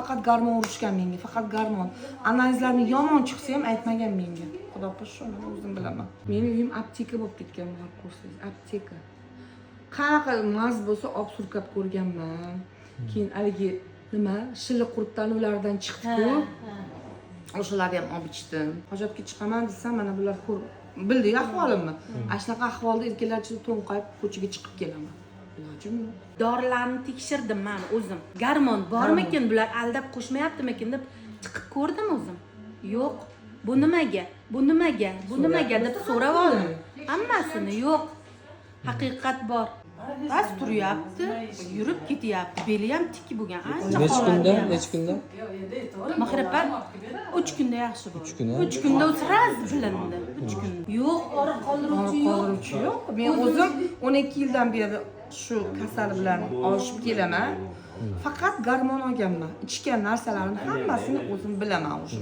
faqat garmon urishgan menga, faqat garmon. Analizlarni yomon chiqsa ham aytmagan menga. Xudo poshsho, men o'zim bilaman. Mening uyim apteka bo'lib ketgan, bular ko'rsangiz, apteka. Qanaqa maz bo'lsa olib surkab ko'rganman. Keyin haligi nima, shilliq qurtlardan chiqdi-ku. O'shalarni ham olib ichdim. Hojatga chiqaman desam, mana bular ko'r bildik ahvolimni. Ana shunaqa ahvolda erkaklar ichida to'nqayib ko'chaga chiqib kelaman. Ilojim yo'q. Dorilarni tekshirdim men o'zim. Garmon bormikin, bular aldab qo'shmayaptimikin deb chiqib ko'rdim o'zim. Yo'q. Bu nimaga? Bu nimaga? Bu nimaga deb so'rab oldim. Hammasini yo'q. Haqiqat bor. Bas turyapti, yurib ketyapti. Beli ham tik bo'lgan. Necha kunda? Mahripa 3 kunda yaxshi bo'ldi. 3 kun. 3 kunda o'siraz bilindi. 3 kun. Yo'q, ora qoldiruvchi yo'q. Men o'zim 12 yildan beri shu kasal bilan olishib kelaman. Faqat garmon olganman. Ichgan narsalarni hammasini o'zim bilaman o'sha.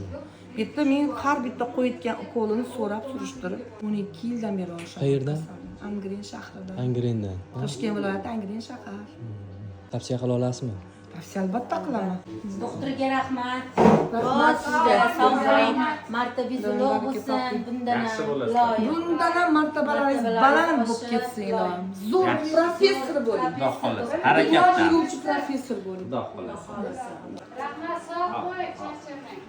Bitta men har bitta qo'yitgan ukolini so'rab surishtirib 12 yildan beri olishaman. Qayerdan? Angren shahridan. Angrendan. Toshkent viloyati Angren shahar. Tavsiya qila olasizmi? Tavsiya albatta qilaman. Doktorga rahmat. Sizga sog' bo'ling. Martabangiz ulug' bo'lsin. Bundan ham martabalaringiz baland bo'lib ketsin ilohim. Zo'r professor bo'ling. Xudo xohlasa. Harakatdan. Yo'lchi professor bo'ling. Xudo xohlasa. Rahmat, sog' bo'ling, charchamang.